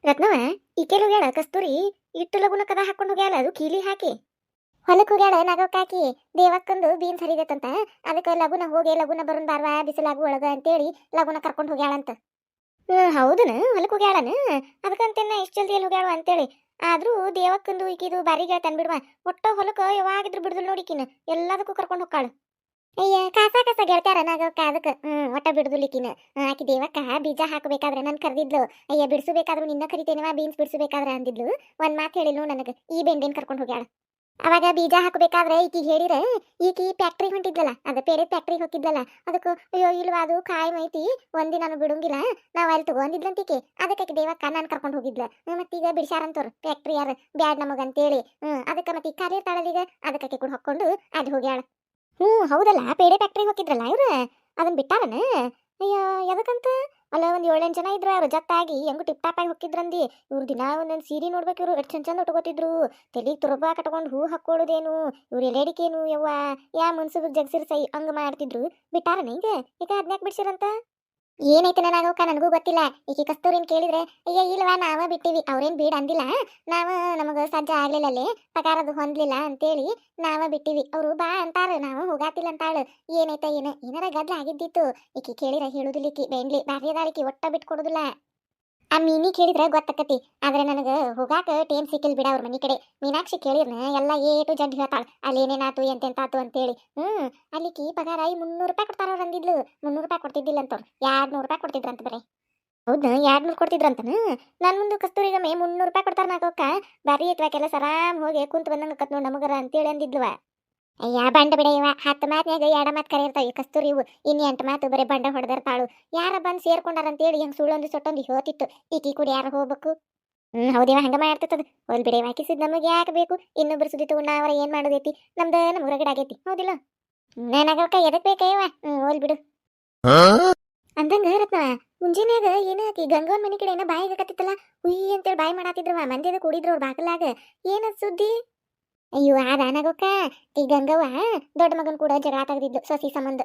ರತ್ನವ ಈಕೆಲ್ ಹೋಗ್ಯಾಳ ಕಸ್ತೂರಿ. ಇಟ್ಟು ಲಗುನ ಕದ ಹಾಕೊಂಡು ಹೋಗ್ಯಾಳ ಅದು ಕೀಲಿ ಹಾಕಿ ಹೊಲಕ್ ಹೋಗ್ಯಾಳ ನಾಗಕ್ಕಾಕಿ. ದೇವಕ್ಕಂದು ಬೀನ್ಸ್ ಹರಿದೈತಂತ, ಅದಕ್ಕೆ ಲಗುನ ಹೋಗಿ ಲಗುನ ಬರೋನ್ ಬಾರ್ವಾ ಬಿಸಿಲಾಗು ಒಳಗ ಅಂತೇಳಿ ಲಗುನ ಕರ್ಕೊಂಡು ಹೋಗ್ಯಾಳಂತ. ಹೌದನ ಹೊಲಕ್ ಹೋಗ್ಯಾಳನ. ಅದಕ್ಕಂತೇನ ಇಷ್ಟ ಜಲ್ದಿ ಎಲ್ಲಿ ಹೋಗ್ಯಾಳ ಅಂತೇಳಿ. ಆದ್ರೂ ದೇವಕ್ಕಂದು ಈಕಿದು ಬಾರಿಗೆ ತಂದ್ಬಿಡ್ವಾ. ಒಟ್ಟ ಹೊಲಕ್ಕ ಯಾವಾಗಿದ್ರು ಬಿಡುದಿಲ್ಲ ನೋಡಿಕಿನ, ಎಲ್ಲದಕ್ಕೂ ಕರ್ಕೊಂಡು ಹೋಗ್ಕಾಳು. ಅಯ್ಯ ಕಾಸ ಕಾಸ ಗೆಳ್ತಾರ ನಾಗಕ್ಕ, ಅದಕ್ಕೆ ಒಟ್ಟ ಬಿಡುದಿಲ್ಲಿಕಿನ. ಆಕಿ ದೇವಕ್ಕ ಬೀಜ ಹಾಕಬೇಕಾದ್ರೆ ನನ್ ಕರ್ದಿದ್ಲು. ಅಯ್ಯ ಬಿಡಿಸಬೇಕಾದ್ರು ನಿನ್ನ ಕರಿತೇನವಾ ಬೀನ್ಸ್ ಬಿಡಿಸಬೇಕಾದ್ರೆ ಅಂದಿದ್ಲು. ಒಂದ್ ಮಾತು ಹೇಳಿಲ್ನು ನನಗೆ, ಈ ಬೆಂಡೇನ್ ಕರ್ಕೊಂಡು ಹೋಗ್ಯಾಳ. ಅವಾಗ ಬೀಜ ಹಾಕಬೇಕಾದ್ರೆ ಈಕಿಗೆ ಹೇಳಿರ, ಈಕಿ ಫ್ಯಾಕ್ಟ್ರಿ ಹೊಂಟಿದ್ಲಲ್ಲ, ಅದ ಬೇರೆ ಫ್ಯಾಕ್ಟ್ರಿ ಹೋಗಿದ್ಲಲ್ಲ, ಅದಕ್ಕೆ ಅಯ್ಯೋ ಇಲ್ವಾ ಅದು ಕಾಯಿ ಮೈತಿ ಒಂದಿನ ಬಿಡುಂಗಿಲ್ಲ ನಾವ್ ಅಲ್ಲಿ ತಗೊಂಡಿದ್ಲಂತಿಕೆ. ಅದಕ್ಕೆ ದೇವಕ್ಕ ನಾನು ಕರ್ಕೊಂಡು ಹೋಗಿದ್ಲ. ಮತ್ತೀಗ ಬಿಡಿಸ್ಯಾರಂತವ್ರು ಫ್ಯಾಕ್ಟ್ರಿ ಯಾರು ಬ್ಯಾಡ್ ನಮಗಂತೇಳಿ. ಅದಕ್ಕೆ ಮತ್ತೆ ಈಗ ಕರೀತಾಳದೀಗ, ಅದಕ್ಕೆ ಕೂಡ ಹೊಕ್ಕೊಂಡು ಅಲ್ಲಿ ಹೋಗ್ಯಾಳ. ಹೌದಲ್ಲ, ಪೇಡೆ ಫ್ಯಾಕ್ಟ್ರಿಗೆ ಹೋಗಿದ್ರಲ್ಲ ಇವ್ರ, ಅದನ್ನ ಬಿಟ್ಟಾರನ. ಅಯ್ಯ ಎದಕ್ಕಂತ. ಅಲ್ಲ ಒಂದ್ 7-8 ಜನ ಇದ್ರ ರೊಜತ್ತಾಗಿ ಹೆಂಗು ಟಿಪ್ ಟಾಪ್ ಆಗಿ ಹೋಗಿದ್ರಂದಿ. ಇವ್ರ ದಿನ ಒಂದೊಂದು ಸೀರೆ ನೋಡ್ಬೇಕು, ಇವ್ರು ಎಷ್ಟು ಚಂದ ಉಟ್ಕೋತಿದ್ರು. ತಲೆಗೆ ತುರುಬ ಕಟ್ಕೊಂಡು ಹೂ ಹಾಕೊಳ್ಳೋದೇನು, ಇವ್ರ ಎಲೆಡಿಕೇನು ಯವ್ವ, ಯಾ ಮುನ್ಸುಬ್ ಜಗ್ಸಿರ್ ಸೈ ಹಂಗ ಮಾಡ್ತಿದ್ರು. ಬಿಟ್ಟಾರನ ಈಗ ಅದ್ನ್ಯಾಕ್ ಬಿಡ್ಸಿರಂತ. ಏನೈತೆ ನನಗೋಕ ನನಗೂ ಗೊತ್ತಿಲ್ಲ. ಈಕಿ ಕಸ್ತೂರಿನ್ ಕೇಳಿದ್ರೆ ಅಯ್ಯ ಇಲ್ವಾ ನಾವ ಬಿಟ್ಟಿವಿ, ಅವ್ರೇನ್ ಬೀಡ್ ಅಂದಿಲ್ಲ, ನಾವ ನಮಗ ಸಜ್ಜ ಆಗ್ಲಿಲ್ಲಲ್ಲಿ ಪಗಾರದು ಹೊಂದ್ಲಿಲ್ಲ ಅಂತೇಳಿ ನಾವ ಬಿಟ್ಟಿವಿ. ಅವ್ರು ಬಾ ಅಂತಾರ, ನಾವು ಹೋಗಾತಿಲ್ಲ ಅಂತಾಳು. ಏನೈತ ಏನಾರ ಗದ್ಲ ಆಗಿದ್ದಿತ್ತು. ಈಕಿ ಕೇಳಿರ ಹೇಳುದಿಲ್ಲ, ಈಕಿ ಬೆಂಡ್ಲಿ ಬ್ಯಾರೆ ಅದಾಳಿಕಿ, ಒಟ್ಟ ಬಿಟ್ಕೊಡುದಿಲ್ಲ. ಆ ಮೀನಿ ಕೇಳಿದ್ರೆ ಗೊತ್ತಾಕತಿ, ಆದ್ರೆ ನನಗ ಹೋಗಾಕ ಟೇಮ್ ಸಿಕ್ಕಿಲ್ ಬಿಡ ಅವ್ರ ಮನಿ ಕಡೆ. ಮೀನಾಕ್ಷಿ ಕೇಳಿರ್ನ ಎಲ್ಲ ಏಟು ಜಡ್ ಹೇಳ್ತಾಳ, ಅಲ್ಲಿ ಏನೇನಾತು ಎಂತೆಂತಾತು ಅಂತೇಳಿ. ಅಲ್ಲಿಕಿ ಪಗಾರ 300 ರೂಪಾಯಿ ಕೊಡ್ತಾರ ಅವ್ರು ಅಂದಿದ್ಲು. 300 ರೂಪಾಯಿ ಕೊಡ್ತಿದ್ದಿಲ್ಲ ಅಂತವ್ರು, 200 ರೂಪಾಯಿ ಕೊಡ್ತಿದ್ರಂತ ಬರೀ. ಹೌದಾ 200 ಕೊಡ್ತಿದ್ರಂತನ. ನನ್ ಮುಂದೆ ಕಸ್ತೂರಿಗೊಮ್ಮೆ 300 ರೂಪಾಯಿ ಕೊಡ್ತಾರ ನಾಗೋಕ್ಕ. ಬಾರಿ ಐತ್ವಾ ಕೆಲಸ, ಆರಾಮ್ ಹೋಗಿ ಕುಂತ್ ಬಂದಂಗ ಕತ್ ನೋಡ್ ನಮಗರ ಅಂತೇಳಿ ಅಂದಿದ್ಲವ. ಅಯ್ಯ ಬಂಡ ಬಿಡ ಇವ, 10 ಮಾತ್ನ್ಯಾಗ 2 ಮಾತು ಕರೆಯಿರ್ತಾವ ಕಸ್ತೂರಿ ಇವು. ಇನ್ನು 8 ಮಾತು ಬರೀ ಬಂಡ ಹೊಡೆದಿರ್ತಾಳು. ಯಾರ ಬಂದು ಸೇರ್ಕೊಂಡಾರಂತೇಳಿ ಹೆಂಗ್ ಸುಳ್ಳೊಂದು ಸೊಟ್ಟೊಂದು ಹೇಳ್ತಿತ್ತು. ಈಕಿ ಕೂಡ ಯಾರು ಹೋಗ್ಬೇಕು. ಹೌದೇವ ಹಂಗ ಮಾಡ್ತಿರ್ತದ. ಹೋಲ್ ಬಿಡ ಹಾಕಿಸಿದ್ ನಮಗೆ ಯಾಕೆ ಬೇಕು, ಇನ್ನೊಬ್ರು ಸುದ್ದಿ ತಗೊಂಡ ಅವರ ಏನ್ ಮಾಡೋದೈತಿ, ನಮ್ ಹೊರಗಡೆ ಆಗೈತಿ ಹೌದಿಲ್ಲ. ನನಗಕ್ಕ ಎದಕ್ ಬೇಕಯ್ಯವ. ಹೋಲ್ ಬಿಡು ಅಂದಂಗ ರತ್ನ. ಮುಂಜಾನ್ಯಾಗ ಏನಾಕಿ ಗಂಗವನ್ ಮನಿ ಕಡೆ ಏನೋ ಬಾಯಿ ಆಗಕತ್ತಿತ್ತಲ್ಲ, ಹುಯ್ ಅಂತೇಳಿ ಬಾಯಿ ಮಾಡಾತಿದ್ರವ. ಮಂದಿದ ಕೂಡಿದ್ರು ಅವ್ರ ಬಾಗಲಾಗ. ಏನದ್ ಸುದ್ದಿ. ಅಯ್ಯೋ ಅದ ನಗೋಕ, ಈ ಗಂಗವ್ವ ದೊಡ್ಡ ಮಗನ್ ಕೂಡ ಜಗಳ ತೆಗೆದಿದ್ದು ಸೊಸಿ ಸಂಬಂಧ.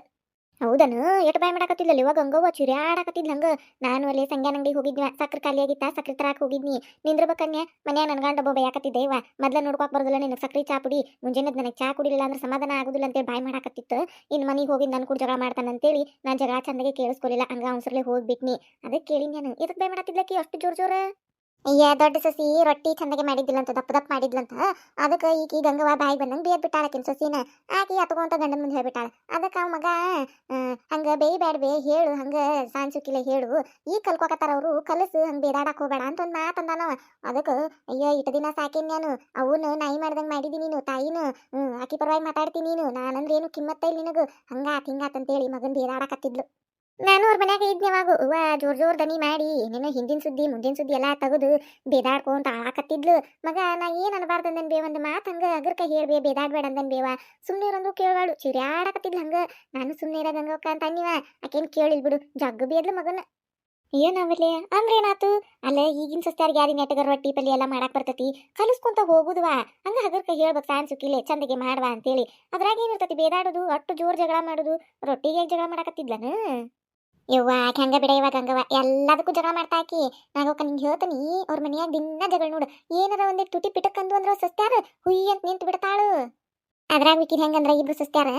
ಹೌದನು. ಎಟ್ ಬಾಯ್ ಮಾಡಾಕತ್ತಿದ್ಲಲ್ಲ ಇವಾಗ ಗಂಗವ್ವ, ಚಿರ್ಯಾಡಾಕತ್ತಿದ್ಲ ಹಂಗ. ನಾನು ಅಲ್ಲಿ ಸಂಗ್ಯಾನ ಅಂಗಡಿಗೆ ಹೋಗಿದ್ನ, ಸಕ್ರೆ ಖಾಲಿ ಆಗಿತ್ತ, ಸಕ್ರೆ ತರಾಕ್ ಹೋಗಿದ್ನಿ. ನಿಂದ್ರಬೇಕನ್ಯ ಮನ್ಯಾಗ ನನ್ ಗಂಡ ಒಬ್ಬ ಯಾಕತ್ತಿದ್ದೆ ಇವ. ಮೊದ್ಲ ನೋಡ್ಕೊಕ್ ಬರೋದಿಲ್ಲ ನಿನಗೆ ಸಕ್ರೆ ಚಾ ಪುಡಿ, ಮುಂಜಾನೆ ನನಗೆ ಚಾ ಕುಡಿಲಿಲ್ಲ ಅಂದ್ರೆ ಸಮಾಧಾನ ಆಗುದಿಲ್ಲ ಅಂತೇಳಿ ಬಾಯ್ ಮಾಡಾಕತ್ತಿತ್ತು. ಇನ್ನು ಮನೆಗೆ ಹೋಗಿ ನನ್ ಕೂಡ ಜಗಳ ಮಾಡ್ತಾನಂತೇಳಿ ನಾನು ಜಗಳ ಚಂದಗೆ ಕೇಳಿಸ್ಕೊಲಿಲ್ಲ, ಹಂಗ ಅವಸರಲ್ಲೇ ಹೋಗ್ಬಿಟ್ನಿ. ಅದಕ್ಕೆ ಕೇಳಿ ನಾನು ಎದಕ್ ಬಾಯ್ ಮಾಡಾತಿದ್ಲಕ್ಕಿ ಅಷ್ಟು ಜೋರ್ ಜೋರ. ಅಯ್ಯ ದೊಡ್ಡ ಸಸಿ ರೊಟ್ಟಿ ಚಂದಗೆ ಮಾಡಿದ್ದಿಲ್ಲಂತ, ದಪ್ಪ ದಪ್ಪ ಮಾಡಿದ್ಲಂತ. ಅದಕ್ಕೆ ಈಕಿ ಗಂಗವ್ವ ಬಾಯಿಗೆ ಬಂದಂಗೆ ಬೇದ್ ಬಿಟ್ಟಾಳಕಿನ ಸೊಸಿನ. ಆಕಿ ಹತ್ಕೊಂತ ಗಂಡನ ಮುಂದೆ ಹೇಳ್ಬಿಟ್ಟಾಳ. ಅದಕ್ಕೆ ಅವ ಮಗ ಹಂಗ ಬೇಯ್ಬ್ಯಾಡ್ಬೇ ಹೇಳು, ಹಂಗ ಸಾನ್ಸುಕಿಲೆ ಹೇಳು, ಈಗ ಕಲ್ಕೋಕತ್ತಾರ ಅವರು, ಕಲಸು ಹಂಗ ಬೇದಾಡಕ್ ಹೋಗ್ಬೇಡ ಅಂತ ಒಂದು ಮಾತಂದಾನವ. ಅದಕ್ಕೆ ಅಯ್ಯ ಇಟ ದಿನ ಸಾಕೇನ್ ನಾನು, ಅವನು ನಾಯಿ ಮಾಡ್ದಂಗೆ ಮಾಡಿದಿ ನೀನು ತಾಯಿನ. ಆಕಿ ಪರವಾಗಿ ಮಾತಾಡ್ತೀನಿ ನೀನು, ನಾನಂದ್ರೆ ಏನು ಕಿಮ್ಮತ್ತ ಇಲ್ಲ ನಿನಗ, ಹಂಗಾತ್ ಹಿಂಗಾತಂತೇಳಿ ಮಗನ್ ಬೇದಾಡಕತ್ತಿದ್ಲು. ನಾನು ಅವ್ರ ಮನ್ಯಾಗ ಇದ್ನೇವಾಗು ಅವ್ವ, ಜೋರ್ ಜೋರ್ ದನಿ ಮಾಡಿ ಏನೇನೋ ಹಿಂದಿನ ಸುದ್ದಿ ಮುಂದಿನ ಸುದ್ದಿ ಎಲ್ಲಾ ತೆಗೆದು ಬೇದಾಡ್ಕೊಂತ ಆಳಾಕತ್ತಿದ್ಲು. ಮಗ ನಾ ಏನ್ ಅನ್ಬಾರ್ದಂದನ್ ಬೇ, ಒಂದು ಮಾತು ಹಂಗ ಅಗ್ರಕ ಹೇಳ್ಬೇ, ಬೇದಾಡ್ಬೇಡ ಅಂದನ್ ಬೇವ. ಸುಮ್ಮನೆ ಇರಂದ್ರು ಕೇಳವಾಳು, ಚಿರ್ಯಾಡಕತ್ತಿದ್ಲು ಹಂಗ. ನಾನು ಸುಮ್ಮನೆ ಇರ ಗಂಗಕ್ಕ ಅಂತ ಅನ್ನಿವ. ಆಕೇನ್ ಕೇಳಿಲ್ ಬಿಡು, ಜಗ್ಗ ಬೇದ್ಲು ಮಗನ. ಏನಾವಲ್ಲಿ ಅಂದ್ರೆ ಏನಾತು. ಅಲ್ಲ ಈಗಿನ ಸಸ್ತಾರಿಗೆ ಯಾರಿ ನೆಟ್ಟಗರ್ ರೊಟ್ಟಿ ಪಲ್ಯ ಎಲ್ಲ ಮಾಡಾಕ್ ಬರ್ತತಿ, ಕಲಿಸ್ಕೊಂತ ಹೋಗುದ್ವಾ. ಹಂಗ ಹಗರ್ಕ ಹೇಳ್ಬೇಕು ಸಾನ್ ಸುಕ್ಕಿಲೆ ಚಂದಗೆ ಮಾಡ್ವಾ ಅಂತೇಳಿ. ಅದ್ರಾಗ ಏನಿರ್ತತಿ ಬೇದಾಡೋದು, ಅಷ್ಟು ಜೋರ್ ಜಗಳ ಮಾಡೋದು. ರೊಟ್ಟಿಗೆ ಜಗಳ ಮಾಡಾಕತ್ತಿದ್ಲನ. ಯವ್ವ ಆಕೆ ಹಂಗ ಬಿಡ ಇವಾಗ ಹಂಗವ, ಎಲ್ಲದಕ್ಕೂ ಜಗಳ ಮಾಡ್ತಾ ಆಕಿ. ನಾಗೋಕ ನಿಂಗೆ ಹೇಳ್ತೀನಿ, ಅವ್ರ ಮನ್ಯಾಗ ದಿನ ಜಗಳ ನೋಡು. ಏನಾರ ಒಂದೇ ತುಟಿ ಪಿಟಕ್ಕಂದು ಅಂದ್ರ ಸಸ್ತ್ಯಾರ ಹುಯ್ ಅಂತ ನಿಂತು ಬಿಡ್ತಾಳು. ಅದ್ರಾಗ ವಿಕಿನ ಹೆಂಗಂದ್ರ ಇಬ್ರು ಸಸ್ತ್ಯಾರ,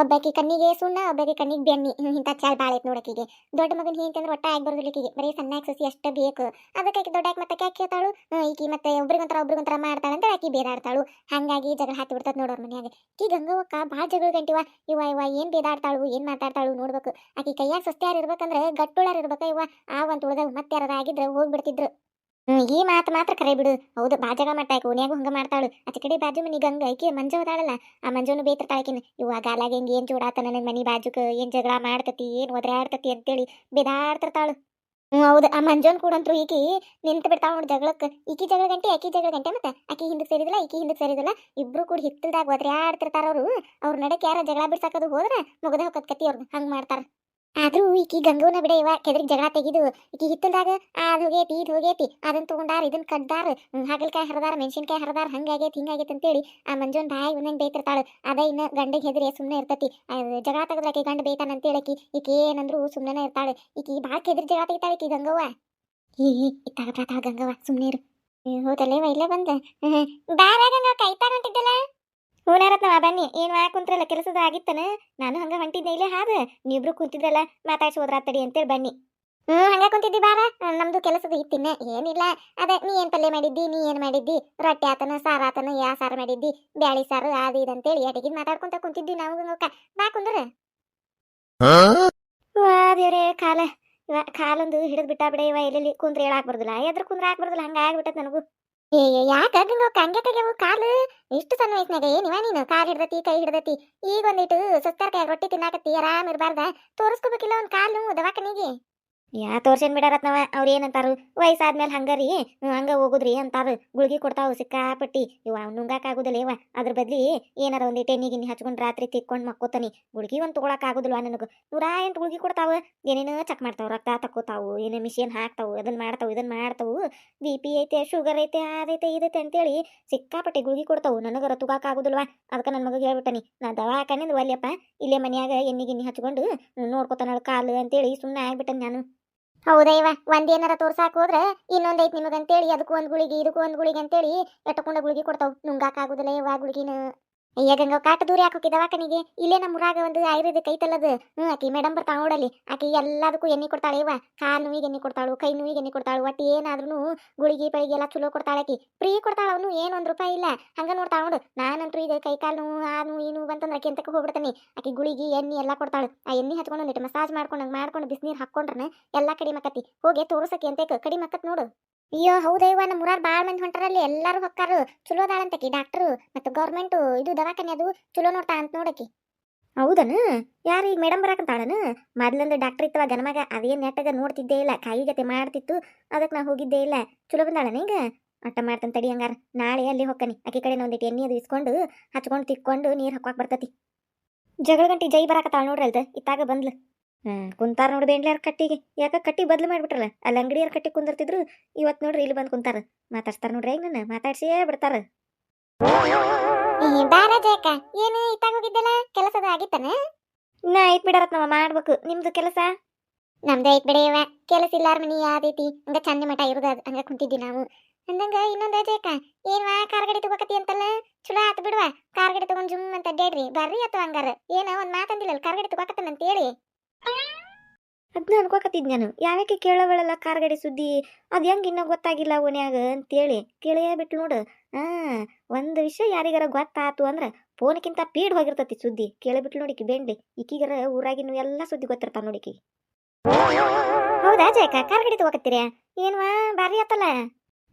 ಒಬ್ಬಾಕಿ ಕಣ್ಣಿಗೆ ಸುಣ್ಣ, ಒಬ್ಬಾಕಿ ಕಣ್ಣಿಗೆ ಬೆಣ್ಣಿ. ಇಂಥ ಚಾಲ್ ಬಾಳ ಐತ್ ನೋಡಕಿಗೆ. ದೊಡ್ಡ ಮಗನ್ ಹೇಂತಂದ್ರೆ ಒಟ್ಟ ಆಗಿ ಬರೋದಿಲ್ಲಕಿಗೆ, ಬರೀ ಸಣ್ಣಾಗಿ ಸಸಿ ಅಷ್ಟ ಬೇಕು. ಅದಕ್ಕೆ ಆಕಿ ದೊಡ್ಡ ಮತ್ತೆ ಯಾಕೆ ಹೇಳ್ತಾಳು, ಈಕಿ ಮತ್ತೆ ಒಬ್ರಿಗೊಂಥರ ಮಾಡ್ತಾಳಂತ ಆಕಿ ಬೇದಾಡ್ತಾಳು. ಹಂಗಾಗಿ ಜಗಳ ಹತ್ತಿ ಬಿಡ್ತದ ನೋಡೋರ್ ಮನ್ಯಾಗ. ಆಕಿ ಗಂಗವ್ವಕ್ಕ ಭಾಳ ಜಗಳ ಗಂಟಿವ. ಇವ ಏನ್ ಬೇದಾಡ್ತಾಳು ಏನ್ ಮಾತಾಡ್ತಾಳು ನೋಡ್ಬೇಕು. ಆಕಿ ಕೈಯಾಗ ಸಸ್ತ್ಯಾರ ಇರ್ಬೇಕಂದ್ರೆ ಗಟ್ಟುಳಾರ ಇರ್ಬೇಕ ಇವ. ಆ ಒಂದ್ ಉಳ್ದಾಗ ಮತ್ತೆ ಯಾರ ಆಗಿದ್ರೆ ಹೋಗ್ಬಿಡ್ತಿದ್ರು. ಈ ಮಾತು ಮಾತ್ರ ಕರೆ ಬಿಡು. ಹೌದು ಬಾ ಜಗ ಮಾಡ್ತಾ ಓನ್ಯಾಗೂ ಹಂಗ ಮಾಡ್ತಾಳು. ಆಚೆ ಕಡೆ ಬಾಜು ಮನಿ ಗಂಗ ಐಕಿ ಮಂಜು ಅದಾಳಲ್ಲ, ಆ ಮಂಜುನು ಬೇತಿರ್ತಾಳಕಿನ. ಇವ ಗಾಲಾಗ ಹೆಂಗ್ ಏನ್ ಚೂಡಾತ ನನ್ನ ಮನಿ ಬಾಜುಕ, ಏನ್ ಜಗಳ ಮಾಡ್ತತಿ, ಏನ್ ಒದ್ರಾಡ್ತತಿ ಅಂತೇಳಿ ಬೇದಾಡ್ತಿರ್ತಾಳು. ಹೌದು ಆ ಮಂಜೋನ್ ಕೂಡಂತ್ರು ಈಕಿ ನಿಂತು ಬಿಡ್ತಾಳ ನೋಡಿ ಜಗಳಕ್ಕೆ. ಈಕಿ ಜಗಳ ಗಂಟೆ ಆಕಿ ಜಗಳ ಗಂಟೆ, ಮತ್ತೆ ಆಕಿ ಹಿಂದಕ್ಕೆ ಸೇರಿದಿಲ್ಲ ಈಕಿ ಹಿಂದಕ್ಕೆ ಸೇರಿದಿಲ್ಲ, ಇಬ್ರು ಕೂಡ ಹಿತ್ತಲ್ದಾಗ ಒದ್ರಾಡ್ತಿರ್ತಾರ ಅವರು. ಅವ್ರ ನಡಕ್ ಯಾರ ಜಗಳ ಬಿಡ್ಸಾಕದು ಹೋದ್ರೆ ಮುಗದ ಹೋಗತ್ ಕತಿ ಅವ್ರನ್ನ ಹಂಗ್ ಮಾಡ್ತಾರ. ಆದ್ರೂ ಈಕಿ ಗಂಗವನ ಬಿಡ ಇವ, ಕೆದ್ರಿಗೆ ಜಗಳ ತೆಗಿದು. ಈಕಿ ಹಿತ್ತಲ್ದಾಗ ಅದ್ ಹೋಗೇತಿ ಇದ್ ಹೋಗೇತಿ, ಅದನ್ನ ತಗೊಂಡಾರ ಇದನ್ನ ಕಡ್ದಾರ, ಹಾಗಲ್ಕಾಯಿ ಹರದಾರ ಮೆಣಸಿನ್ಕಾಯಿ ಹರದಾರ, ಹಂಗಾಗೈತಿ ಹಿಂಗಾಗೈತಿ ಅಂತೇಳಿ ಆ ಮಂಜೋನ್ ಬಾಯಿ ಒಂದಂಗೆ ಬೇಯ್ತಿರ್ತಾಳ. ಅದ ಇನ್ನ ಗಂಡಿಗೆ ಹೆದ್ರಿ ಸುಮ್ಮನೆ ಇರ್ತತಿ. ಜಗಳ ತೆಗದ್ರಾಕಿ ಗಂಡ ಬೇಯ್ತಾನ ಅಂತೇಳಿ ಈಕಿ ಏನಂದ್ರು ಸುಮ್ಮನೆ ಇರ್ತಾಳೆ. ಈಕಿ ಭಾಳ ಕೆದ್ರಿ ಜಗಳ ತೆಗಿತಾಳೆ ಈಕಿ ಗಂಗವ್ವ. ಇತ್ತಾಗ ಪ್ರಾತಾಳ ಗಂಗವ್ವ ಸುಮ್ಮನೆ ಹೋದಲ್ಲೇ ಇಲ್ಲೇ ಬಂದ ಬಾರ ಗಂಗವ್ವ ಕೈತಾಗ ಹೊಂಟಿದ್ದಲ್ಲ. ಹೂನಾರತ್ನವ ಬನ್ನಿ ಏನ್ ಮಾಡಕ್ ಕುಂತ್ರಲ್ಲ ಕೆಲಸದ ಆಗಿತ್ತನ. ನಾನು ಹಂಗ ಹೊಂಟಿದ್ದೆ ಇಲ್ಲೇ ಹಾದ ನೀವಿಬ್ರು ಕುಂತಿದ್ರಲ್ಲ ಮಾತಾಡ್ಸಿ ಹೋದ್ರಾತಡಿ ಅಂತೇಳಿ ಬನ್ನಿ. ಹಂಗ ಕುಂತಿದ್ದಿ ಬಾರ. ನಮ್ದು ಕೆಲಸದ ಇತ್ತಿನ ಏನಿಲ್ಲ. ಅದ ನೀ ಏನ್ ಪಲ್ಯ ಮಾಡಿದ್ದಿ, ನೀ ಏನ್ ಮಾಡಿದ್ದಿ, ರೊಟ್ಟಿ ಆತನ ಸಾರ ಆತನ, ಯಾ ಸಾರು ಮಾಡಿದ್ದಿ, ಬ್ಯಾಳಿ ಸಾರು ಅದು ಇದಂತೇಳಿ ಅಡಿಗೆ ಮಾತಾಡ್ಕೊಂತ ಕುಂತಿದ್ವಿ ನಾವು ಗಂಗಕ್ಕ. ಬಾ ಕುಂದ್ರ. ವಾ ದೇವ್ರೇ ಕಾಲ ಕಾಲೊಂದು ಹಿಡಿದ್ ಬಿಟ್ಟ ಬಿಡ ಇವ. ಎಲ್ಲೆಲ್ಲಿ ಕುಂದ್ರ ಹೇಳಾಕ್ ಬರ್ದಿಲ್ಲ, ಎದ್ರ ಕುಂದ್ರ ಹಾಕ್ ಬರ್ದಿಲ್ಲ, ಹಂಗ ಆಗ್ಬಿಟ್ಟತ್ ನನಗೂ. ಯಾಕ ಗಂಗವ್ವ ಹಂಗೆ ತೆಗೆವು ಕಾಲು? ಇಷ್ಟು ಸಣ್ಣ ವಯಸ್ಸಿನಾಗ ಏನಿವ ನೀನು ಕಾಲ್ ಹಿಡ್ದತಿ ಕೈ ಹಿಡ್ದತಿ. ಈಗ ಒಂದಿಟ್ಟು ಸಸ್ತಾರ ಕೈ ರೊಟ್ಟಿ ತಿನ್ನಾಕತ್ತಿ ಆರಾಮ್ ಇರ್ಬಾರ್ದ? ತೋರಿಸ್ಕೋಬೇಕಿಲ್ಲ ಒಂದ್ ಕಾಲು ದವಾಖಾನಿಗೆ. ಯಾ ತೋರ್ಸೇನ್ ಬಿಡಾರತ್ನವ ಅವ್ರ ಏನಂತಾರು ವಯಸ್ಸಾದ್ಮೇಲೆ ಹಂಗಾರಿ ಹಂಗ ಹೋಗುದ್ರಿ ಅಂತಾರ. ಗುಳ್ಗಿ ಕೊಡ್ತಾವು ಸಿಕ್ಕಾಪಟ್ಟಿ ಇವ ನುಂಗಾಕ ಆಗುದಿಲ್ಲ ಇವ. ಅದ್ರ ಬದ್ಲಿ ಏನಾರ ಒಂದಿಟ್ಟು ಎಣ್ಣೆ ಗಿಣ್ಣಿ ಹಚ್ಕೊಂಡ್ ರಾತ್ರಿ ತಿಕ್ಕೊಂಡ್ ಮಕ್ಕೋತಾನಿ. ಗುಳ್ಗಿ ಒಂದ್ ತಗೊಳಕ್ ಆಗುದಿಲ್ವಾ ನನಗ? 108 ಗುಳ್ಗಿ ಕೊಡ್ತಾವ. ಏನೇನೋ ಚೆಕ್ ಮಾಡ್ತಾವ, ರಕ್ತ ತಕ್ಕೋತಾವು, ಏನೇ ಮಿಷಿನ್ ಹಾಕ್ತಾವು, ಅದನ್ನ ಮಾಡ್ತಾವು ಇದನ್ನ ಮಾಡ್ತಾವು. BP ಐತೆ, ಶುಗರ್ ಐತೆ, ಅದೈತೆ ಇದೈತೆ ಅಂತೇಳಿ ಸಿಕ್ಕಾಪಟ್ಟಿ ಗುಳ್ಗಿ ಕೊಡ್ತಾವು. ನನಗರ ತುಗಾಕ ಆಗುದಿಲ್ವಾ? ಅದಕ್ಕೆ ನನ್ನ ಮಗ ಹೇಳ್ಬಿಟ್ಟನಿ ನಾ ದವಾಖಾನಿಂದ ಒಲ್ಯಪ್ಪ ಇಲ್ಲೇ ಮನ್ಯಾಗ ಎಣ್ಣೆ ಗಿಣ್ಣಿ ಹಚ್ಕೊಂಡು ನೋಡ್ಕೊತಾನ ಕಾಲು ಅಂತೇಳಿ ಸುಮ್ಮನೆ ಆಗ್ಬಿಟ್ಟನ್ ನಾನು. ಹೌದಾ ಇವ ಒಂದೇನಾರ ತೋರ್ಸಾಕ್ ಹೋದ್ರ ಇನ್ನೊಂದೈತ್ ನಿಮಗಂತೇಳಿ ಅದಕ್ಕೂ ಒಂದ್ ಗುಳಿಗೆ ಇದಕ್ಕೂ ಒಂದ್ ಗುಳಿಗೆ ಅಂತೇಳಿ ಎಟ್ಟಕೊಂಡ ಗುಳಿಗೆ ಕೊಡ್ತಾವ್. ನುಂಗಾಕ ಆಗುದಿಲ್ಲ ಇವ ಗುಳಿಗಿನ. ಅಯ್ಯ ಗಂಗ ಕಾಟ ದೂರ ಯಾಕೆ ದವಾಖಾನಿಗೆ? ಇಲ್ಲೇ ನಮ್ಮ ಊರಾಗ ಒಂದು ಆಯುರ್ವೇದಿಕ್ ಐತಲ್ಲದು. ಆಕಿ ಮೇಡಮ್ ಬರ್ತಾಳ ನೋಡಲ್ಲಿ. ಆಕಿ ಎಲ್ಲದಕ್ಕೂ ಎಣ್ಣೆ ಕೊಡ್ತಾಳೆ ಇವ. ಕಾಲು ನೋವಿಗೆ ಎಣ್ಣೆ ಕೊಡ್ತಾಳು, ಕೈ ನೋವಿಗೆ ಎಣ್ಣೆ ಕೊಡ್ತಾಳು, ಒಟ್ಟು ಏನಾದ್ರೂ ಗುಳಿಗೆ ಪಳಿಗೆ ಎಲ್ಲ ಚಲೋ ಕೊಡ್ತಾಳೆ ಆಕಿ. ಫ್ರೀ ಕೊಡ್ತಾಳ. ಅವನು ಏನು ₹1 ಇಲ್ಲ. ಹಂಗ ನೋಡ್ತಾಳ ನೋಡು. ನಾನಂತೂ ಈಗ ಕೈ ಕಾಲು ನೋವು ಆ ನೋವು ಈ ನೋವು ಬಂತಂದ್ರೆ ಆಕಿ ಅಂತಕ್ಕೆ ಹೋಗ್ಬಿಡ್ತಾನೆ. ಆಕಿ ಗುಳಿಗೆ ಎಣ್ಣೆ ಎಲ್ಲ ಕೊಡ್ತಾಳು. ಆ ಎಣ್ಣೆ ಹಚ್ಕೊಂಡು ಒಂದಿಟ್ಟು ಮಸಾಜ್ ಮಾಡ್ಕೊಂಡು ಬಿಸಿನೀರು ಹಾಕೊಂಡ್ರೆ ಎಲ್ಲ ಕಡಿಮೆ ಆಕತಿ. ಹೋಗಿ ತೋರ್ಸಕ್ಕೆ ಅಂತ ಕಡಿಮೆ ಆಕತ್ ನೋಡು. ಅಯ್ಯೋ ಹೌದಯ್ಯವ ನಮ್ಮ ಊರಾರ್ ಬಾಳ ಮಂದಿ ಹೊಂಟಾರಲ್ಲಿ ಎಲ್ಲಾರು ಹೊಕ್ಕಾರು. ಚಲೋ ಅದಾಳಂತಕಿ ಡಾಕ್ಟರ್. ಮತ್ತು ಗೌರ್ಮೆಂಟ್ ಇದು ದವಾಖಾನೆ ಅದು ಚಲೋ ನೋಡ್ತಾ ಅಂತ ನೋಡಕಿ. ಹೌದನ? ಯಾರು ಈಗ ಮೇಡಮ್ ಬರಾಕಂತಾಳನ? ಮೊದ್ಲಂದು ಡಾಕ್ಟರ್ ಇತ್ತವ ಗನಮಗ, ಅದೇನ್ ನೆಟ್ಟಗ ನೋಡ್ತಿದ್ದೇ ಇಲ್ಲ, ಕಾಯಿಗತೆ ಮಾಡ್ತಿತ್ತು. ಅದಕ್ಕೆ ನಾ ಹೋಗಿದ್ದೇ ಇಲ್ಲ. ಚಲೋ ಬಂದಾಳನ ಈಗ? ಅಟ್ಟ ಮಾಡ್ತಾನೆ ತಡಿ ಹಂಗಾರ. ನಾಳೆ ಅಲ್ಲಿ ಹೊಕ್ಕನಿ. ಆಕಿ ಕಡೆ ಒಂದಿಟ್ಟು ಎಣ್ಣೆ ಅದು ಇಸ್ಕೊಂಡು ಹಚ್ಕೊಂಡು ತಿಕ್ಕೊಂಡು ನೀರು ಹಾಕುವಾಗ ಬರ್ತತಿ. ಜಗಳ ಗಂಟಿ ಜೈ ಬರಾಕತ್ತಾಳ ನೋಡ್ರಿ ಅಲ್ದ ಇತ್ತಾಗ ಬಂದ್ಲು. ಕುಂತಾರ ನೋಡಿ ಬೇಂಡ್ಲಾರ ಕಟ್ಟಿಗೆ. ಯಾಕ ಕಟ್ಟಿ ಬದ್ಲು ಮಾಡ್ಬಿಟ್ರಲ್ಲ. ಅಲ್ಲಿ ಅಂಗಡಿಯಾರ ಕಟ್ಟಿ ಕುಂದಿರ್ತಿದ್ರು. ಇವತ್ತು ನೋಡ್ರಿ ಇಲ್ಲಿ ಬಂದು ಕುಂತಾರ. ಮಾತಾಡ್ಸ್ತಾರ ನೋಡ್ರಿ ಈಗ ನನ್ನ ಮಾತಾಡ್ಸೇ ಬಿಡ್ತಾರ. ಬಾರ ಜಯಕ ಏನು ಇತ್ತಾಗ ಹೋಗಿದ್ದಲ್ಲ ಕೆಲಸದ ಆಗಿತ್ತಾನ? ನಾ ಐತ್ ಬಿಡರತ್ ನಾವ ಮಾಡ್ಬೇಕು. ನಿಮ್ದು ಕೆಲಸ? ನಮ್ದು ಐತ್ ಬಿಡೆಯವ. ಕೆಲಸ ಇಲ್ಲಾರ ಮನಿ ಯಾವ್ದೈತಿ ಹಂಗ ಚಂದ ಮಠ ಇರೋದ ಹಂಗ ಕುಂತಿದ್ವಿ ನಾವು. ಅಂದಂಗ ಇನ್ನೊಂದ ಜಯಕ ಏನ್ವಾ ಕಾರ್ ಗಾಡಿ ತಗೋಕತಿ ಅಂತಲ್ಲ? ಚಲೋ ಆತ್ ಬಿಡುವ. ಕಾರ್ ಗಾಡಿ ತಗೊಂಡ್ ಜುಮ್ ಅಂತ ಅಡ್ಡಾಡ್ರಿ ಬರ್ರಿ ಅಥವಾ ಹಂಗಾರ. ಏನ ಒಂದ್ ಮಾತಂದಿಲ್ಲ ಕಾರ್ ಗಾಡಿ ತಗೋಕತ್ತನ ಅಂತೇಳಿ. ಅದನ್ನ ಅನ್ಕೋಕತ್ತಿದ್ ನಾನು. ಯಾವಕ್ಕೆ ಕೇಳೋವಳಲ್ಲ ಕಾರ್ ಗಾಡಿ ಸುದ್ದಿ. ಅದು ಹೆಂಗೆ ಇನ್ನೂ ಗೊತ್ತಾಗಿಲ್ಲ ಓನ್ಯಾಗ ಅಂತೇಳಿ ಕೇಳೇ ಬಿಟ್ಟು ನೋಡು. ಒಂದು ವಿಷಯ ಯಾರಿಗಾರ ಗೊತ್ತಾತು ಅಂದ್ರೆ ಫೋನ್ಕಿಂತ ಪೀಡ್ ಹೋಗಿರ್ತತಿ ಸುದ್ದಿ. ಕೇಳಿಬಿಟ್ಲು ನೋಡಿಕಿ ಬೇಂಡ್ಲಿ. ಈಕಿಗರ ಊರಾಗಿನ ಎಲ್ಲ ಸುದ್ದಿ ಗೊತ್ತಿರ್ತಾವ ನೋಡಿಕಿ. ಹೌದಾ ಜಯಕ ಕಾರ್ ಗಾಡಿ ತಗೋಕತ್ತೀರ? ಏನ್ವಾ ಬಾರಿ ಆತಲ್ಲ.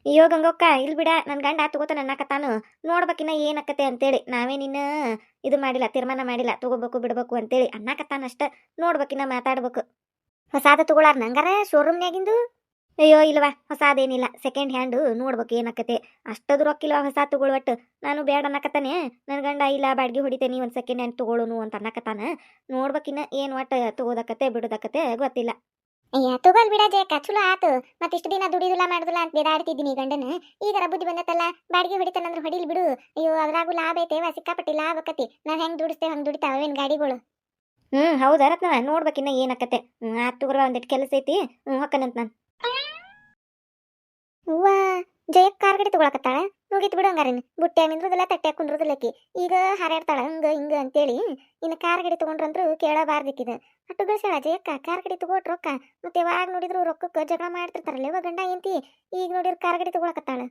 ಅಯ್ಯೋ ಗಂಗಕ್ಕ ಇಲ್ಲಿ ಬಿಡ, ನನ್ನ ಗಂಡ ತಗೋತಾನ ಅನ್ನಕತ್ತಾನು. ನೋಡ್ಬೇಕಿನ್ನ ಏನಕ್ಕತೆ ಅಂತೇಳಿ. ನಾವೇನಿನ್ನ ಇದು ಮಾಡಿಲ್ಲ, ತೀರ್ಮಾನ ಮಾಡಿಲ್ಲ ತಗೋಬೇಕು ಬಿಡ್ಬೇಕು ಅಂತೇಳಿ ಅನ್ನಕತ್ತಾನ ಅಷ್ಟ. ನೋಡ್ಬೇಕಿನ್ನ ಮಾತಾಡ್ಬೇಕು. ಹೊಸಾದ ತಗೊಳಾರ ನಂಗಾರ ಶೋರೂಮ್ನ್ಯಾಗಿಂದು? ಅಯ್ಯೋ ಇಲ್ವಾ ಹೊಸಾದೇನಿಲ್ಲ, ಸೆಕೆಂಡ್ ಹ್ಯಾಂಡು ನೋಡ್ಬೇಕು ಏನಕ್ಕತೆ. ಅಷ್ಟದು ರೊಕ್ಕಿಲ್ವ ಹೊಸ ತಗೊಳ್ವಟ್ಟು. ನಾನು ಬೇಡ ಅನ್ನಕತ್ತಾನೆ. ನನ್ನ ಗಂಡ ಇಲ್ಲ ಬಾಡಿಗೆ ಹೊಡಿತೇನೆ ಒಂದು ಸೆಕೆಂಡ್ ಹ್ಯಾಂಡ್ ತಗೊಳುನು ಅಂತ ಅನ್ನಕತ್ತಾನ. ನೋಡ್ಬೇಕಿನ್ನ ಏನು ಒಟ್ಟು ತಗೋದಕ್ಕತೆ ಬಿಡೋದಕ್ಕತೆ ಗೊತ್ತಿಲ್ಲ. ಅಯ್ಯ ತಗೋಲ್ ಬಿಡ ಜಯಕ ಚಲೋ ಆತು. ಮತ್ತಿಷ್ಟು ದಿನ ದುಡಿದಿಲ್ಲ ಮಾಡುದಿಲ್ಲ ಅಂತ ಬೇಡಾಡ್ತಿದ್ದೀನಿ ಗಂಡನ. ಈಗರ ಬುದ್ಧಿ ಬಂದತ್ತಲ್ಲ ಬಾಡಿಗೆ ಹೊಡಿತಾನಂದ್ರೆ ಹೊಡಿಲ್ ಬಿಡು. ಅಯ್ಯೋ ಅದ್ರಾಗೂ ಲಾಭ ಐತೇವ ಸಿಕ್ಕಾಪಟ್ಟಿ ಲಾಭ ಆಕತಿ. ನಾವ್ ಹೆಂಗ್ ದುಡಿಸ್ತೇವೆ ಹಂಗೆ ದುಡಿತಾವೇನ್ ಗಾಡಿಗಳು. ಹೌದಾ ರತ್ನ ನೋಡ್ಬೇಕಿನ್ನ ಏನಕ್ಕತೆ. ಆತ್ ತಗೋರ ಒಂದಿಟ್ಟು ಕೆಲಸ ಐತಿ. ಹೊಕ್ಕನಂತ ನಾನು. ಹೂವಾ ಜಯಕ್ ಕಾರ್ ಗಾಡಿ ತಗೊಳಕತ್ತಾಳ. ಮುಗಿತ್ ಬಿಡು ಹಂಗಾರೇನು. ಬುಟ್ಟ್ಯಾಗ ನಿಂದ್ರದಿಲ್ಲ ತಟ್ಟ್ಯಾಗ ಕುಂದ್ರದಿಲ್ಲಕಿ. ಈಗ ಹಾರಾಡ್ತಾಳ ಹಂಗ ಹಿಂಗ ಅಂತೇಳಿ. ಇನ್ನು ಕಾರ್ ಗಾಡಿ ತಗೊಂಡ್ರಂದ್ರು ಕೇಳಬಾರ್ದಿಕ್ಕಿದ. ಅಟ್ಟು ಗಳಿಸ್ಯಾಳ ಜಯಕ್ಕ ಕಾರ್ ಗಾಡಿ ತಗೋಟ್ ರೊಕ್ಕ. ಮತ್ತೆ ಯಾವಾಗ ನೋಡಿದ್ರು ರೊಕ್ಕಕ್ಕೆ ಜಗಳ ಮಾಡ್ತಿರ್ತಾರಲ್ಲ ಇವಾಗ ಗಂಡ ಎಂತಿ. ಈಗ ನೋಡಿದ್ರು ಕಾರ್ ಗಾಡಿ ತಗೊಳಕತ್ತಾಳ.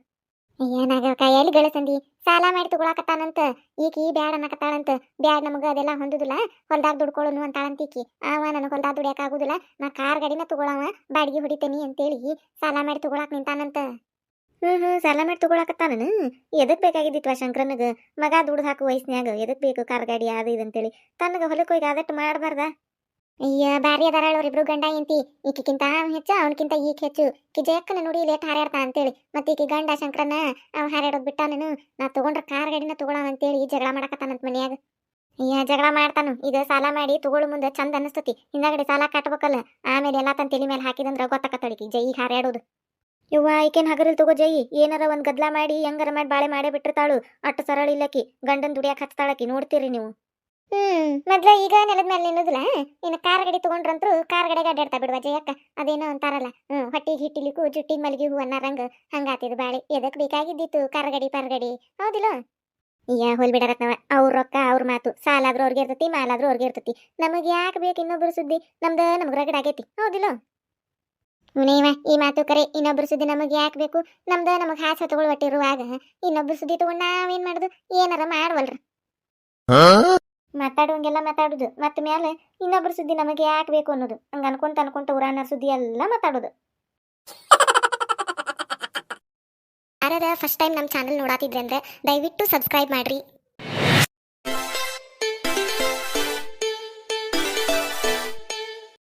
ಏನಾಗ ಕೈಯಲ್ಲಿ ಗಳಿಸಂದಿ ಸಾಲ ಮಾಡಿ ತಗೊಳಕತ್ತಾನಂತ. ಈಕಿ ಬ್ಯಾಡ ಅನ್ನಕತ್ತಾಳಂತ. ಬ್ಯಾಡ್ ನಮಗ ಅದೆಲ್ಲ ಹೊಂದುದಿಲ್ಲ, ಹೊಲ್ದಾಗ ದುಡ್ಕೊಳ್ಳೋನು ಅಂತಾಳಂತೀಕಿ. ಅವ ನನಗೆ ಹೊಲ್ದಾಗ ದುಡಿಯಕ್ ಆಗುದಿಲ್ಲ, ನಾ ಕಾರ್ ಗಾಡಿನ ತಗೊಳವ ಬಾಡಿಗೆ ಹೊಡಿತೇನಿ ಅಂತೇಳಿ ಸಾಲ ಮಾಡಿ ತಗೊಳಕ್ ನಿಂತಾನಂತ. ಸಾಲ ಮಾಡಿ ತಗೊಳಕತ್ತಾನನು. ಎದಕ್ ಬೇಕಾಗಿದ್ದಿತ್ವ ಶಂಕರನಗ? ಮಗ ದುಡ್ದು ಹಾಕು ವಯಸ್ನ್ಯಾಗ ಎದಕ್ ಬೇಕು ಕಾರ್ ಗಾಡಿ ಅದು ಇದಂತೇಳಿ ತನಗ ಹೊಲಕ್ಕೆ ಹೋಗಿ ಅದಟ್ಟು ಮಾಡಬಾರ್ದ? ಅಯ್ಯ ಬಾರಿ ಅದಾರ ಅವ್ರಿಬ್ರು ಗಂಡ ಎಂತಿ. ಈಕಿಕ್ಕಿಂತ ಹೆಚ್ಚು ಅವನಕ್ಕಿಂತ ಈಗ ಹೆಚ್ಚು. ಈಕಿ ಜಯಕ್ಕನ ನೋಡಿ ಲೇಟ್ ಹಾರಾಡ್ತಾ ಅಂತೇಳಿ ಮತ್ತೆ ಈಕಿ ಗಂಡ ಶಂಕರನ ಅವ ಹಾರಾಡೋದ್ ಬಿಟ್ಟಾನನು. ನಾ ತಗೊಂಡ್ರ ಕಾರ್ ಗಾಡಿನ ತಗೊಳವ ಅಂತೇಳಿ ಜಗಳ ಮಾಡಕತ್ತಾನಂತ ಮನ್ಯಾಗ. ಅಯ್ಯ ಜಗಳ ಮಾಡ್ತಾನು. ಈಗ ಸಾಲ ಮಾಡಿ ತಗೊಳ್ಳೋ ಮುಂದೆ ಚಂದ ಅನಿಸ್ತತಿ. ಹಿಂದಾಗಡೆ ಸಾಲ ಕಟ್ಬೇಕಲ್ಲ. ಆಮೇಲೆ ಎಲ್ಲ ತನ್ನ ತಲೆ ಮೇಲೆ ಹಾಕಿದಂದ್ರ ಗೊತ್ತಾಕತ್ತಳಿಕಿ ಜೈ ಹಾರಾಡೋದು. ಇವ್ವ ಈಕೇನ್ ಹಗರಿಲ್ ತಗೋ ಜೈ. ಏನಾರ ಒಂದ್ ಗದ್ಲ ಮಾಡಿ ಹೆಂಗಾರ ಮಾಡಿ ಬಾಳೆ ಮಾಡೇ ಬಿಟ್ಟಿರ್ತಾಳು. ಅಟ್ಟು ಸರಳ ಇಲ್ಲಕಿ. ಗಂಡನ್ ದುಡಿಯಾಕ ಹಚ್ತಾಳಕಿ ನೋಡ್ತೀರಿ ನೀವು. ಮೊದ್ಲ ಈಗ ನೆಲದ ಮೇಲೆ ನಿನ್ನೋದಿಲ್ಲ. ಇನ್ನು ಕಾರ್ ಗಾಡಿ ತಗೊಂಡ್ರಂತ್ರು ಕಾರ್ ಗಡಿಗೆ ಅಡ್ಡಾಡ್ತಾ ಬಿಡುವ ಜಯಕ್ಕ. ಅದೇನೋ ಅಂತಾರಲ್ಲ, ಹೊಟ್ಟಿಗೆ ಹಿಟ್ಟಿಲಿಕ್ಕೂ ಜುಟ್ಟಿಗೆ ಮಲ್ಗಿ ಹೂ ಅನ್ನರಂಗ ಹಂಗಾತಿದ್ ಬಾಳಿ. ಎದಕ್ ಬೇಕಾಗಿದ್ದಿತ್ತು ಕಾರ್ ಗಡಿ ಪಾರ್ಗಡಿ, ಹೌದಿಲ್ಲ? ಹೋಲ್ ಬಿಡರತ್ನವ, ಅವ್ರ ರೊಕ್ಕ ಅವ್ರ ಮಾತು. ಸಾಲಾದ್ರೂ ಅವ್ರಿಗೆ ಇರ್ತತಿ, ಮಾಲಾದ್ರೂ ಅವ್ರಿಗೆ ಇರ್ತತಿ. ನಮಗೆ ಯಾಕೆ ಬೇಕು ಇನ್ನೊಬ್ರು ಸುದ್ದಿ? ನಮ್ಗೆ ರಗಡ್ ಆಗೈತಿ, ಹೌದಿಲ್ಲ? ನೀವ ಈ ಮಾತು ಕರೆ. ಇನ್ನೊಬ್ರು ಸುದ್ದಿ ನಮಗೆ ಯಾಕೆ ಬೇಕು? ನಮಗೆ ಹಾಸ ತಗೊಳ್ವಟ್ಟಿರುವಾಗ ಇನ್ನೊಬ್ರು ಸುದ್ದಿ ತಗೊಂಡ್ ನಾವೇನ್ ಮಾಡುದು? ಏನಾರ ಮಾಡ್ವಲ್ರ. ಮಾತಾಡುವಂಗೆಲ್ಲ ಮಾತಾಡುದು, ಮತ್ತ ಮ್ಯಾಲೆ ಇನ್ನೊಬ್ರು ಸುದ್ದಿ ನಮಗೆ ಯಾಕೆ ಬೇಕು ಅನ್ನೋದು. ಹಂಗ ಅನ್ಕೊಂತ ಊರಾನ ಸುದ್ದಿ ಎಲ್ಲ ಮಾತಾಡೋದು. ಯಾರ ಫಸ್ಟ್ ಟೈಮ್ ನಮ್ಮ ಚಾನಲ್ ನೋಡಾತಿದ್ರೆ ಅಂದ್ರೆ ದಯವಿಟ್ಟು ಸಬ್ಸ್ಕ್ರೈಬ್ ಮಾಡ್ರಿ.